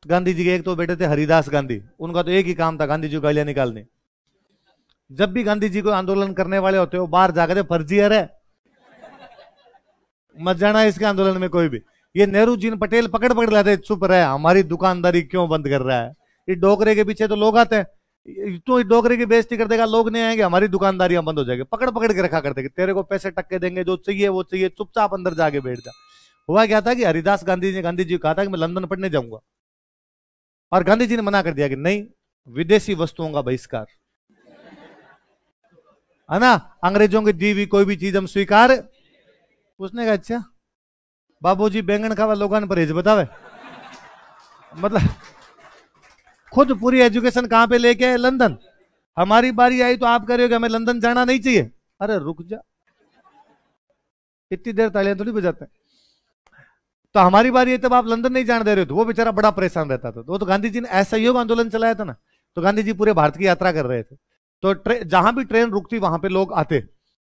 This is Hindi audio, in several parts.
गांधी जी के एक तो बेटे थे हरिदास गांधी, उनका तो एक ही काम था गांधी जी को गालियां निकालनी। जब भी गांधी जी को आंदोलन करने वाले होते हो बाहर जाकर फर्जी है, मत जाना इसके आंदोलन में कोई भी। ये नेहरू जी पटेल पकड़ पकड़ लाते, चुप रहे, हमारी दुकानदारी क्यों बंद कर रहा है। ये डोकरे के पीछे तो लोग आते हैं, तो डोकरे की बेइज्जती कर देगा, लोग नहीं आएंगे, हमारी दुकानदारियां बंद हो जाएगी। पकड़ पकड़ के रखा करते, तेरे को पैसे टक्के देंगे, जो चाहिए वो चाहिए, चुपचाप अंदर जाके बैठ जा। हुआ क्या था कि हरिदास गांधी ने गांधी जी को कहा था कि मैं लंदन पढ़ने जाऊंगा, और गांधी जी ने मना कर दिया कि नहीं, विदेशी वस्तुओं का बहिष्कार, है ना, अंग्रेजों की दी हुई कोई भी चीज हम स्वीकार। उसने कहा अच्छा बाबूजी बैंगन खावा लोगों ने परहेज बतावे, मतलब खुद पूरी एजुकेशन कहां पे लेके आए, लंदन। हमारी बारी आई तो आप कह रहे हो कि हमें लंदन जाना नहीं चाहिए। अरे रुक जा, इतनी देर तालियां थोड़ी बजाते हैं। तो हमारी बारी आई तब आप लंदन नहीं जाने दे रहे हो, तो वो बेचारा बड़ा परेशान रहता था। वो तो गांधी जी ने असहयोग आंदोलन चलाया था ना, तो गांधी जी पूरे भारत की यात्रा कर रहे थे, तो जहां भी ट्रेन रुकती वहां पे लोग आते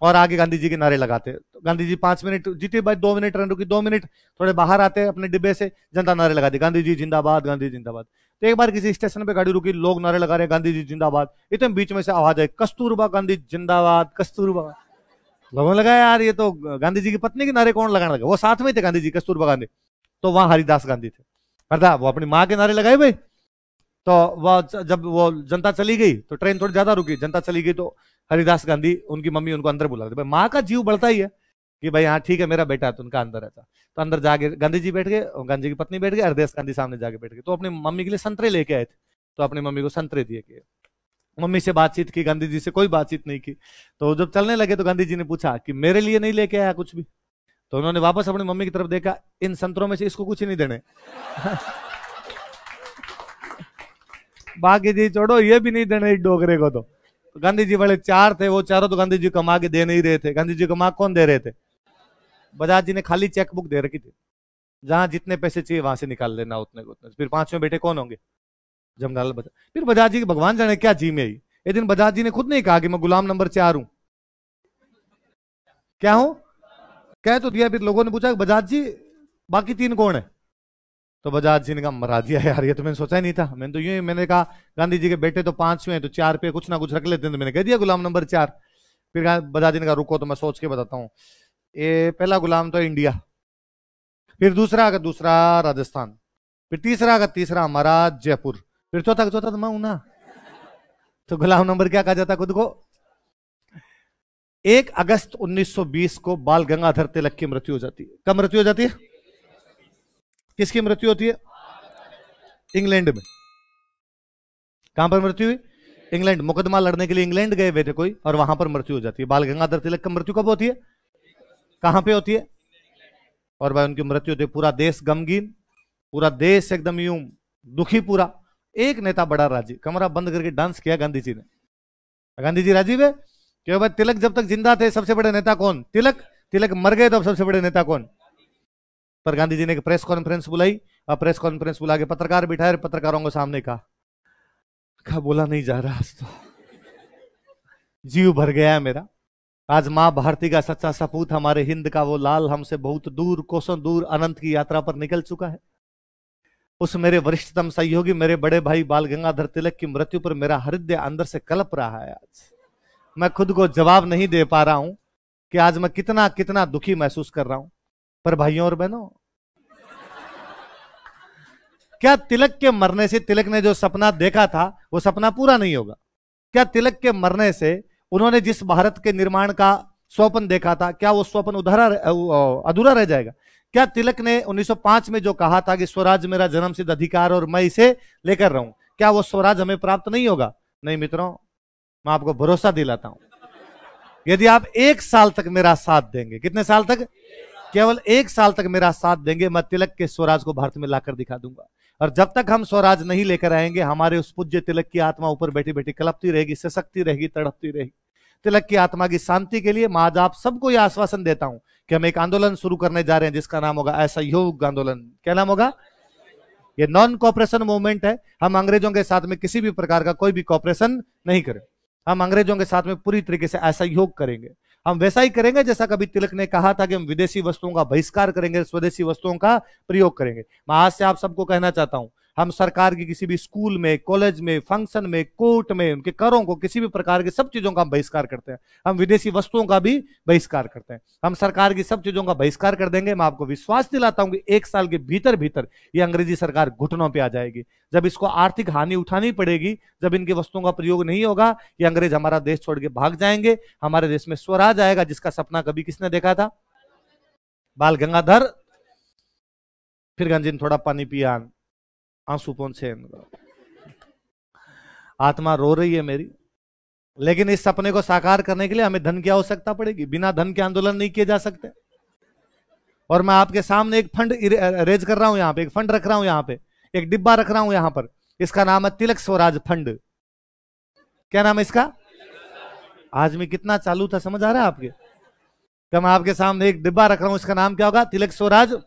और आगे गांधी जी के नारे लगाते। तो गांधी जी 5 मिनट, जितनी बार 2 मिनट ट्रेन रुकी, 2 मिनट थोड़े बाहर आते अपने डिब्बे से, जनता नारे लगाती, गांधी जी जिंदाबाद, गांधी जिंदाबाद। तो एक बार किसी स्टेशन पे गाड़ी रुकी, लोग नारे लगा रहे गांधी जी जिंदाबाद, इतने बीच में से आवाज है कस्तूरबा गांधी जिंदाबाद, कस्तूरबा। लोगों ने लगा यार ये तो गांधी जी की पत्नी के नारे कौन लगाने लगा, वो साथ में थे गांधी जी, कस्तूरबा गांधी। तो वहां हरिदास गांधी थे, अर्थात वो अपनी माँ के नारे लगाए भाई। तो वह जब वो जनता चली गई तो ट्रेन थोड़ी ज्यादा रुकी, जनता चली गई तो हरिदास गांधी, उनकी मम्मी उनको अंदर बुला रहे थे। माँ का जीव बढ़ता ही है कि भाई हाँ ठीक है मेरा बेटा है, तो उनका अंदर रहता। तो अंदर जाके गांधी जी बैठ गए, गांधी की पत्नी बैठ गई, हरिदास गांधी सामने जाके बैठ गए। तो अपनी मम्मी के लिए संतरे लेके आए थे, तो अपनी मम्मी को संतरे दिए गए। मम्मी से बातचीत की, गांधी जी से कोई बातचीत नहीं की। तो जब चलने लगे तो गांधी जी ने पूछा कि मेरे लिए नहीं लेके आया कुछ भी। तो उन्होंने वापस अपनी मम्मी की तरफ देखा, इन संतरों में से इसको कुछ नहीं देने। बाकी जी छोड़ो, ये भी नहीं देने इस डोगरे को। तो गांधी जी वाले 4 थे, वो चारों तो गांधी जी कमा के दे नहीं रहे थे। गांधी जी कमा कौन दे रहे थे? बजाज जी ने खाली चेकबुक दे रखी थी, जहां जितने पैसे चाहिए वहां से निकाल लेना, उतने को उतने। फिर 5वें बेटे कौन होंगे? जमनालाल बजाज। फिर बजाज जी के भगवान जाने क्या जी में आई। एक दिन बजाज जी ने खुद नहीं कहा कि मैं गुलाम नंबर 4 हूं, क्या हूं, कह तो दिया। फिर लोगों ने पूछा बजाज जी बाकी 3 कौन है? तो बजाज जी ने कहा मरा दिया यार, ये तो मैंने सोचा ही नहीं था। मैंने तो यूं, मैंने कहा गांधी जी के बेटे तो 5वें हैं, तो 4 पे कुछ ना कुछ रख लेते हैं, तो मैंने कह दिया गुलाम नंबर 4। फिर बजाज जी ने कहा रुको तो मैं सोच के बताता हूँ। ये पहला गुलाम तो इंडिया, फिर दूसरा का दूसरा राजस्थान, फिर तीसरा का तीसरा हमारा जयपुर, फिर चौथा का चौथा तो मैं हूं ना। तो गुलाम नंबर क्या कहा जाता खुद को? 1 अगस्त 1920 को बाल गंगाधर तिलक की मृत्यु हो जाती है। कब मृत्यु हो जाती है? किसकी मृत्यु होती है? इंग्लैंड में। कहां पर मृत्यु हुई? इंग्लैंड। मुकदमा लड़ने के लिए इंग्लैंड गए हुए थे कोई, और वहां पर मृत्यु हो जाती है। बाल गंगाधर तिलक की मृत्यु कब होती है? कहां पे होती है? और भाई उनकी मृत्यु होती है, पूरा देश गमगीन, पूरा देश एकदम यूं दुखी पूरा। एक नेता बड़ा राजी, कमरा बंद करके डांस किया गांधी जी ने। गांधी जी राजीव है कि भाई तिलक जब तक जिंदा थे सबसे बड़े नेता कौन? तिलक। तिलक मर गए तो अब सबसे बड़े नेता कौन? पर गांधी जी ने एक प्रेस कॉन्फ्रेंस बुलाई, और प्रेस कॉन्फ्रेंस बुला के पत्रकार बिठाए, पत्रकारों के सामने कहा बोला नहीं जा रहा, आज तो जीव भर गया है मेरा। आज मां भारती का सच्चा सपूत, हमारे हिंद का वो लाल, हमसे बहुत दूर, कोसों दूर अनंत की यात्रा पर निकल चुका है। उस मेरे वरिष्ठतम सहयोगी, मेरे बड़े भाई बाल गंगाधर तिलक की मृत्यु पर मेरा हृदय अंदर से कलप रहा है। आज मैं खुद को जवाब नहीं दे पा रहा हूं कि आज मैं कितना कितना दुखी महसूस कर रहा हूं। पर भाइयों और बहनों, क्या तिलक के मरने से तिलक ने जो सपना देखा था वो सपना पूरा नहीं होगा? क्या तिलक के मरने से उन्होंने जिस भारत के निर्माण का स्वप्न देखा था, क्या वो स्वप्न अधूरा रह जाएगा? क्या तिलक ने 1905 में जो कहा था कि स्वराज मेरा जन्मसिद्ध अधिकार और मैं इसे लेकर रहूं, क्या वो स्वराज हमें प्राप्त नहीं होगा? नहीं मित्रों, मैं आपको भरोसा दिलाता हूं, यदि आप 1 साल तक मेरा साथ देंगे, कितने साल तक? केवल 1 साल तक मेरा साथ देंगे, मैं तिलक के स्वराज को भारत में लाकर दिखा दूंगा। और जब तक हम स्वराज नहीं लेकर आएंगे, हमारे उस पूज्य तिलक की आत्मा ऊपर बैठी बैठी कलपती रहेगी, सशक्ति रहेगी, तड़पती रहेगी। तिलक की आत्मा की शांति के लिए मैं आज आप सबको यह आश्वासन देता हूं कि हम एक आंदोलन शुरू करने जा रहे हैं जिसका नाम होगा असहयोग आंदोलन। क्या नाम होगा? ये नॉन कॉपरेशन मूवमेंट है। हम अंग्रेजों के साथ में किसी भी प्रकार का कोई भी कॉपरेशन नहीं करें। हम अंग्रेजों के साथ में पूरी तरीके से असहयोग करेंगे। हम वैसा ही करेंगे जैसा कभी तिलक ने कहा था कि हम विदेशी वस्तुओं का बहिष्कार करेंगे, स्वदेशी वस्तुओं का प्रयोग करेंगे। मैं आज से आप सबको कहना चाहता हूं, हम सरकार की किसी भी स्कूल में, कॉलेज में, फंक्शन में, कोर्ट में उनके करों को, किसी भी प्रकार के सब चीजों का हम बहिष्कार करते हैं। हम विदेशी वस्तुओं का भी बहिष्कार करते हैं। हम सरकार की सब चीजों का बहिष्कार कर देंगे। मैं आपको विश्वास दिलाता हूं कि 1 साल के भीतर भीतर ये अंग्रेजी सरकार घुटनों पे आ जाएगी। जब इसको आर्थिक हानि उठानी पड़ेगी, जब इनकी वस्तुओं का प्रयोग नहीं होगा, ये अंग्रेज हमारा देश छोड़ के भाग जाएंगे। हमारे देश में स्वराज आएगा, जिसका सपना कभी किसने देखा था? बाल गंगाधर। फिर गंजी ने थोड़ा पानी पिया, आंसू पहुंचे, आत्मा रो रही है मेरी। लेकिन इस सपने को साकार करने के लिए हमें धन की आवश्यकता पड़ेगी। बिना धन के आंदोलन नहीं किए जा सकते। और मैं आपके सामने एक फंड रेज कर रहा हूं, यहां पे एक फंड रख रहा हूं, यहां पे एक डिब्बा रख रहा हूं यहां पर। इसका नाम है तिलक स्वराज फंड। क्या नाम है इसका? आज में कितना चालू था, समझ आ रहा है आपके? तो मैं आपके सामने एक डिब्बा रख रहा हूं, इसका नाम क्या होगा? तिलक स्वराज।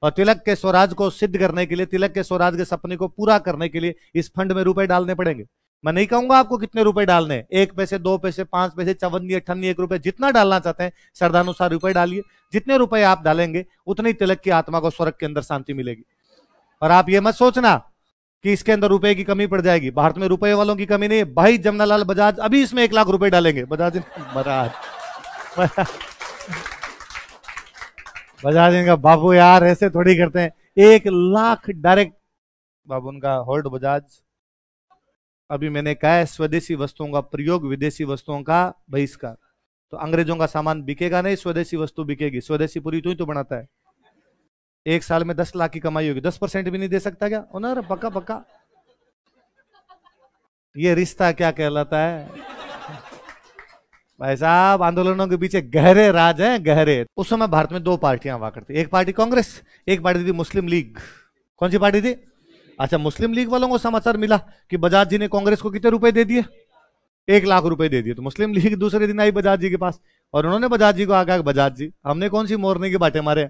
और तिलक के स्वराज को सिद्ध करने के लिए, तिलक के स्वराज के सपने को पूरा करने के लिए इस फंड में रुपए डालने पड़ेंगे। मैं नहीं कहूंगा आपको कितने रुपए डालने, 1 पैसे, 2 पैसे, 5 पैसे, 54, 58, 1 रुपए, जितना डालना चाहते हैं श्रद्धानुसार रुपए डालिए। जितने रुपए आप डालेंगे उतनी तिलक की आत्मा को स्वर्ग के अंदर शांति मिलेगी। और आप ये मत सोचना कि इसके अंदर रुपए की कमी पड़ जाएगी। भारत में रुपए वालों की कमी नहीं है। भाई जमनालाल बजाज अभी इसमें 1 लाख रुपए डालेंगे। बजाज बजाज का बाबू यार ऐसे थोड़ी करते हैं। 1 लाख डायरेक्ट बाबू उनका होल्ड बजाज। अभी मैंने कहा है स्वदेशी वस्तुओं का प्रयोग, विदेशी वस्तुओं का बहिष्कार। तो अंग्रेजों का सामान बिकेगा नहीं, स्वदेशी वस्तु बिकेगी। स्वदेशी पूरी तो ही तो बनाता है। 1 साल में 10 लाख की कमाई होगी, 10% भी नहीं दे सकता क्या? ओनर पक्का पक्का। ये रिश्ता क्या कहलाता है भाई साहब? आंदोलनों के पीछे गहरे राज हैं, गहरे। उस समय भारत में 2 पार्टियां हुआ करती, एक पार्टी कांग्रेस, एक पार्टी थी मुस्लिम लीग। कौन सी पार्टी थी? अच्छा, मुस्लिम लीग वालों को समाचार मिला कि बजाज जी ने कांग्रेस को कितने रुपए दे दिए? 1 लाख रुपए दे दिए। तो मुस्लिम लीग दूसरे दिन आई बजाज जी के पास और उन्होंने बजाज जी को आकर, बजाज जी हमने कौन सी मोरने के बाटे मारे,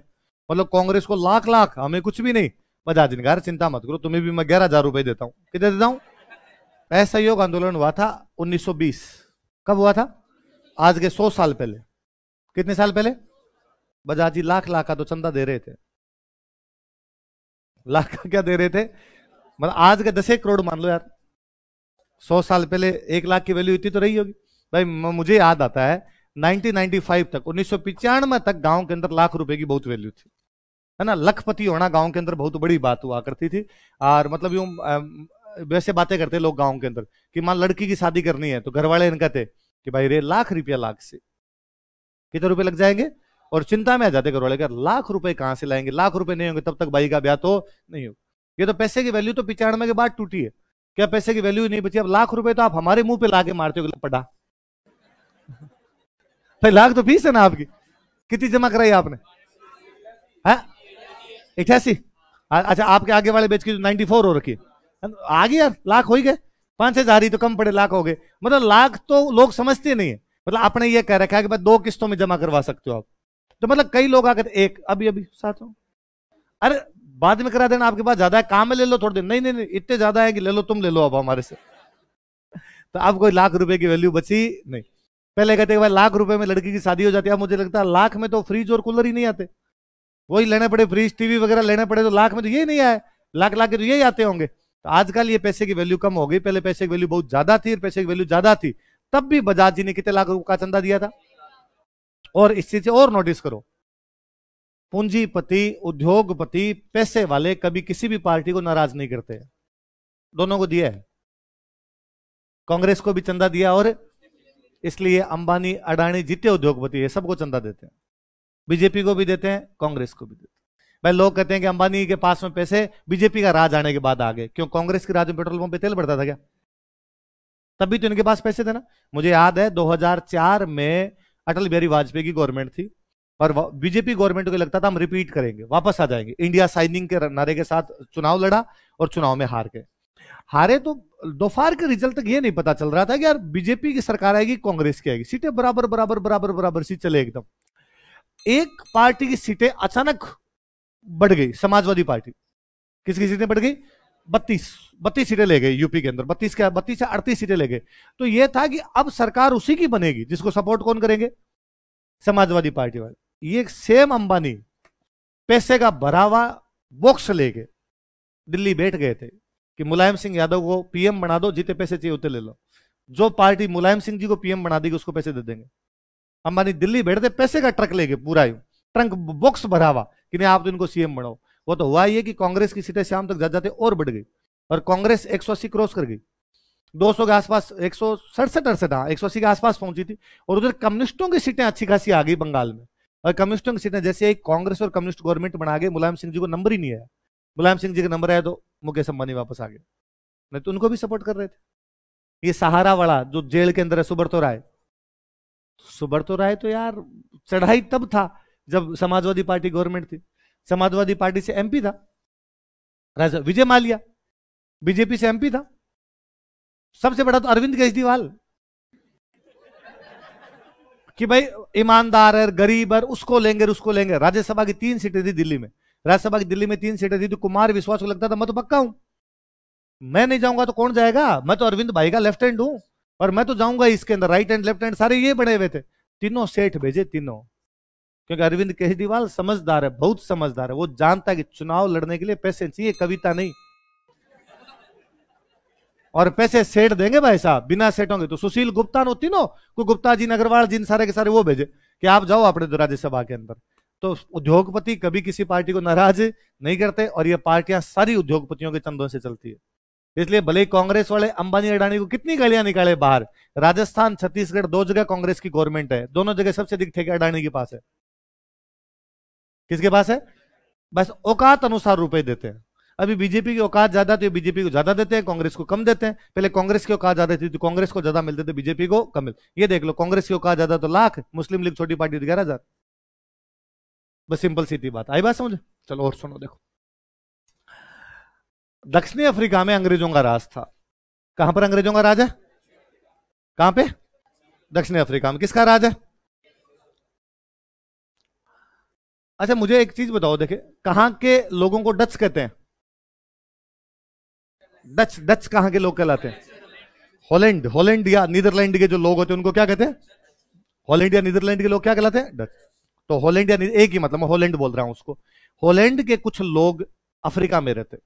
मतलब कांग्रेस को लाख लाख, हमें कुछ भी नहीं। बजाज जी ने कहा चिंता मत करो, तुम्हें भी मैं 11,000 रुपए देता हूँ। कितने देता हूँ? असहयोग आंदोलन हुआ था 1920। कब हुआ था? आज के 100 साल पहले। कितने साल पहले? बजाज जी लाख लाख का तो चंदा दे रहे थे। लाख का क्या दे रहे थे? मतलब आज के 10 करोड़ मान लो यार। 100 साल पहले 1 लाख की वैल्यू इतनी तो रही होगी भाई। मुझे याद आता है 1995 तक, 1995 तक गांव के अंदर लाख रुपए की बहुत वैल्यू थी, है ना। लखपति होना गांव के अंदर बहुत बड़ी बात हुआ करती थी। और मतलब यूं वैसे बातें करते लोग गांव के अंदर कि मान लड़की की शादी करनी है तो घर वाले इनका थे कि भाई रे लाख रुपया, लाख से कितने रुपए लग जाएंगे? और चिंता में आ जाते घर वाले, लाख रुपए कहां से लाएंगे? लाख रुपए नहीं होंगे तब तक भाई का ब्याह तो नहीं होगा। ये तो पैसे की वैल्यू तो 95 के बाद टूटी है। क्या पैसे की वैल्यू नहीं बची? अब लाख रुपए तो आप हमारे मुंह पे लाके मारते हो पड़ा। भाई लाख तो फीस है ना आपकी। कितनी जमा कराई आपने? है 88। अच्छा, आपके आगे वाले बेच की 94 हो रखी है। आगे यार लाख हो ही गए, 5,000 ही तो कम पड़े, लाख हो गए। मतलब लाख तो लोग समझते नहीं है। मतलब आपने ये कह रखा है कि भाई 2 किस्तों में जमा करवा सकते हो आप। तो मतलब कई लोग आकर एक अभी अभी साथ हो, अरे बाद में करा देना, आपके पास ज्यादा है, काम में ले लो थोड़े दिन। नहीं नहीं नहीं, इतने ज्यादा है कि ले लो, तुम ले लो अब हमारे से। तो अब कोई लाख रुपए की वैल्यू बची नहीं। पहले कहते भाई लाख रुपए में लड़की की शादी हो जाती है। अब मुझे लगता है लाख में तो फ्रिज और कूलर ही नहीं आते, वही लेने पड़े, फ्रिज टीवी वगैरह लेने पड़े। तो लाख में तो ये नहीं आए, लाख लाख के तो यही आते होंगे। तो आजकल ये पैसे की वैल्यू कम हो गई। पहले पैसे की वैल्यू बहुत ज्यादा थी, पैसे की वैल्यू ज्यादा थी। तब भी बजाज जी ने कितने लाख रुपए का चंदा दिया था? और इस चीज से और नोटिस करो, पूंजीपति, उद्योगपति, पैसे वाले कभी किसी भी पार्टी को नाराज नहीं करते। दोनों को दिया है, कांग्रेस को भी चंदा दिया। और इसलिए अंबानी, अडानी जितने उद्योगपति है सबको चंदा देते हैं। बीजेपी को भी देते हैं, कांग्रेस को भी देते हैं। भाई लोग कहते हैं कि अंबानी के पास में पैसे बीजेपी का राज आने के बाद आ गए। क्यों? कांग्रेस के राज में पेट्रोल पंप पे तेल बढ़ता था क्या? तभी तो इनके पास पैसे थे ना। मुझे याद है 2004 में अटल बिहारी वाजपेयी की गवर्नमेंट थी और बीजेपी गवर्नमेंट को लगता था हम रिपीट करेंगे, वापस आ जाएंगे। इंडिया साइनिंग के नारे के साथ चुनाव लड़ा और चुनाव में हार गए। हारे तो दोपहर के रिजल्ट तक ये नहीं पता चल रहा था कि यार बीजेपी की सरकार आएगी, कांग्रेस की आएगी। सीटें बराबर बराबर बराबर बराबर सी चले एकदम। एक पार्टी की सीटें अचानक बढ़ गई, समाजवादी पार्टी। किसकी सीटें बढ़ गई? 32 सीटें ले गए यूपी के अंदर। 32 से 38 सीटें ले गए। तो यह था कि अब सरकार उसी की बनेगी जिसको सपोर्ट कौन करेंगे? समाजवादी पार्टी वाले। ये सेम अंबानी पैसे का भरा हुआ बॉक्स लेके दिल्ली बैठ गए थे कि मुलायम सिंह यादव को पीएम बना दो, जितने पैसे चाहिए उतने ले लो। जो पार्टी मुलायम सिंह जी को पीएम बना देगी उसको पैसे दे देंगे। अंबानी दिल्ली बैठते पैसे का ट्रक लेके, पूरा ट्रंक बॉक्स भरा हुआ कि नहीं आप तो इनको सीएम बनाओ। वो तो हुआ ये कि कांग्रेस की सीटें शाम तक जा जाते और बढ़ गई और कांग्रेस 180 क्रॉस कर गई, 200 के आसपास, 167-68, हाँ 180 के आसपास पहुंची थी। और उधर कम्युनिस्टों की सीटें अच्छी खासी आ गई बंगाल में, और कम्युनिस्टों की सीटें जैसे एक कांग्रेस और कम्युनिस्ट गवर्नमेंट बना गए, मुलायम सिंह जी को नंबर ही नहीं आया। मुलायम सिंह जी का नंबर आया तो मुकेश अंबानी वापस आ गए, नहीं तो उनको भी सपोर्ट कर रहे थे। ये सहारा वाला जो जेल के अंदर है, सुब्रतो राय, सुब्रतो राय तो यार चढ़ाई तब था जब समाजवादी पार्टी गवर्नमेंट थी। समाजवादी पार्टी से एमपी था। विजय माल्या बीजेपी से एमपी था। सबसे बड़ा तो अरविंद केजरीवाल कि भाई ईमानदार है, गरीब है, उसको लेंगे उसको लेंगे। राज्यसभा की 3 सीटें थी दिल्ली में, राज्यसभा की दिल्ली में 3 सीटें थी, तो कुमार विश्वास को लगता था मैं तो पक्का हूं, मैं नहीं जाऊंगा तो कौन जाएगा, मैं तो अरविंद भाई का लेफ्ट हैंड हूं और मैं तो जाऊंगा इसके अंदर। राइट हैंड लेफ्ट हैंड सारे ये बने हुए थे, तीनों सेठ भेजे तीनों, क्योंकि अरविंद केजरीवाल समझदार है, बहुत समझदार है। वो जानता है कि चुनाव लड़ने के लिए पैसे चाहिए, कविता नहीं। और पैसे सेठ देंगे भाई साहब, बिना सेठ होंगे तो सुशील गुप्ता नो तीनों को, गुप्ता जी अग्रवाल जिन सारे के सारे वो भेजे कि आप जाओ अपने राज्यसभा के अंदर। तो उद्योगपति कभी किसी पार्टी को नाराज नहीं करते, और ये पार्टियां सारी उद्योगपतियों के चंदों से चलती है। इसलिए भले कांग्रेस वाले अंबानी अडानी को कितनी गालियां निकाले बाहर, राजस्थान छत्तीसगढ़ 2 जगह कांग्रेस की गवर्नमेंट है, दोनों जगह सबसे अधिक ठेके अडानी के पास है। किसके पास है? बस औकात अनुसार रुपए देते हैं। अभी बीजेपी की औकात ज्यादा, तो बीजेपी को ज्यादा देते हैं, कांग्रेस को कम देते हैं। पहले कांग्रेस की औकात ज्यादा थी तो कांग्रेस को ज्यादा मिलते थे, बीजेपी को कम मिलते। ये देख लो, कांग्रेस की औकात ज्यादा तो लाख, मुस्लिम लीग छोटी पार्टी 11,000। बस सिंपल सीधी बात। आई बात समझ? चलो और सुनो, देखो दक्षिणी अफ्रीका में अंग्रेजों का राज था। कहां पर अंग्रेजों का राज है? कहां पे? दक्षिणी अफ्रीका में। किसका राज है? अच्छा मुझे एक चीज बताओ, देखे कहां के लोगों को डच कहते हैं? डच, डच कहां के लोग कहलाते हैं? हॉलैंड, हॉलैंड या नीदरलैंड के जो लोग होते हैं उनको क्या कहते हैं? हॉलैंड या नीदरलैंड के लोग क्या कहलाते हैं? डच। तो हॉलैंड या एक ही मतलब, मैं हॉलैंड बोल रहा हूं उसको। हॉलैंड के कुछ लोग अफ्रीका में रहते।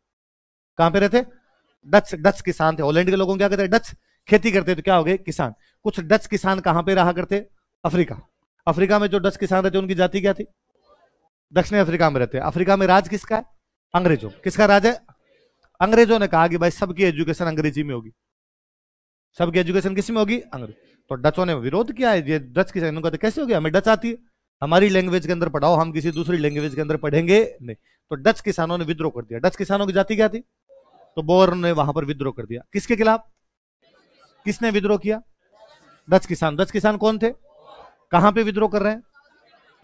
कहां पे रहते? डच, डच किसान थे। हॉलैंड के लोगों को क्या कहते हैं? डच। खेती करते तो क्या हो गए? किसान। कुछ डच किसान कहां पे रहा करते? अफ्रीका। अफ्रीका में जो डच किसान रहते उनकी जाति क्या थी? दक्षिणी अफ्रीका में रहते। अफ्रीका में राज किसका है? अंग्रेजों। किसका राज है? अंग्रेजों ने कहा कि भाई सबकी एजुकेशन अंग्रेजी में होगी, सबकी एजुकेशन किस में होगी? अंग्रेजी। तो डचों ने विरोध किया है, ये डच किसान कहते कैसे हो गया, हमें डच आती है, हमारी लैंग्वेज के अंदर पढ़ाओ, हम किसी दूसरी लैंग्वेज के अंदर पढ़ेंगे नहीं। तो डच किसानों ने विद्रोह कर दिया। डच किसानों की जाति क्या थी? तो बोर ने वहां पर विद्रोह कर दिया। किसके खिलाफ? किसने विद्रोह किया? डच किसान। डच किसान कौन थे? कहां पे विद्रोह कर रहे हैं?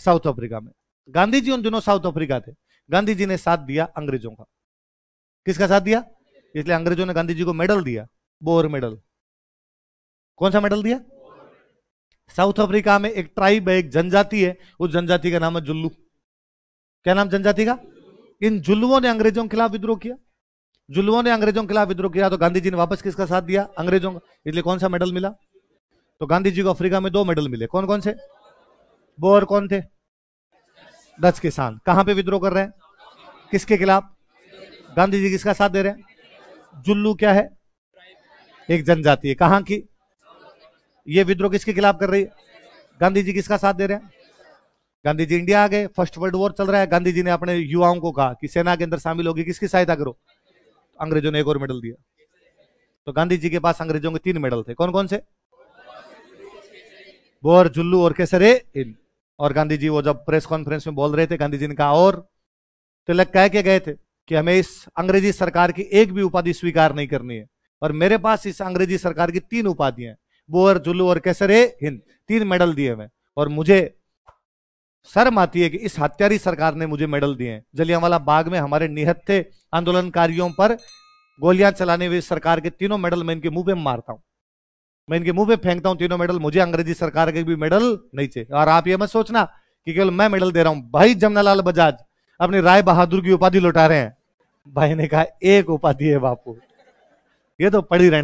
साउथ अफ्रीका में। गांधी जी उन दिनों साउथ अफ्रीका थे। गांधी जी ने साथ दिया अंग्रेजों का। किसका साथ दिया? इसलिए अंग्रेजों ने गांधी जी को मेडल दिया, बोर मेडल। कौन सा मेडल दिया? साउथ अफ्रीका में एक ट्राइब है, एक जनजाति है, उस जनजाति का नाम है जुल्लू। क्या नाम जनजाति का? इन जुल्लुओं ने अंग्रेजों के खिलाफ विद्रोह किया। जुल्लुओं ने अंग्रेजों के खिलाफ विद्रोह किया तो गांधी जी ने वापस किसका साथ दिया? अंग्रेजों का। इसलिए कौन सा मेडल मिला? तो गांधी जी को अफ्रीका में 2 मेडल मिले। कौन कौन से? बोर कौन थे? डच किसान। कहां पे विद्रोह कर रहे हैं? किसके खिलाफ? गांधी जी किसका साथ दे रहे हैं? जुल्लू क्या है? एक जनजाति है। कहां की? ये विद्रोह किसके खिलाफ कर रही है? गांधी जी किसका साथ दे रहे हैं? गांधी जी इंडिया आ गए, फर्स्ट वर्ल्ड वॉर चल रहा है, गांधी जी ने अपने युवाओं को कहा कि सेना के अंदर शामिल होगी, किसकी सहायता करो? अंग्रेजों ने एक और मेडल दिया। तो गांधी जी के पास अंग्रेजों के 3 मेडल थे। कौन कौन से? बोर, जुल्लू और केसरे इन। और गांधी जी वो जब प्रेस कॉन्फ्रेंस में बोल रहे थे, गांधी जी ने कहा, और तिलक कह के गए थे कि हमें इस अंग्रेजी सरकार की एक भी उपाधि स्वीकार नहीं करनी है, और मेरे पास इस अंग्रेजी सरकार की 3 उपाधियां, बोर, जुल्लू और केसरे हिंद, 3 मेडल दिए हुए, और मुझे शर्म आती है कि इस हत्यारी सरकार ने मुझे मेडल दिए हैं। जलियांवाला बाग में हमारे निहत्थे आंदोलनकारियों पर गोलियां चलाने हुए सरकार के 3 मेडल मैं इनके मुंह पे मारता हूं, मैं इनके मुंह पे फेंकता हूं 3 मेडल। मुझे अंग्रेजी सरकार के भी मेडल नहीं चाहिए। और आप ये मत सोचना कि केवल मैं मेडल दे रहा हूं, भाई जमनालाल बजाज अपनी राय बहादुर की उपाधि लौटा रहे हैं। भाई ने कहा एक उपाधि है बापू, ये तो पड़ी रहने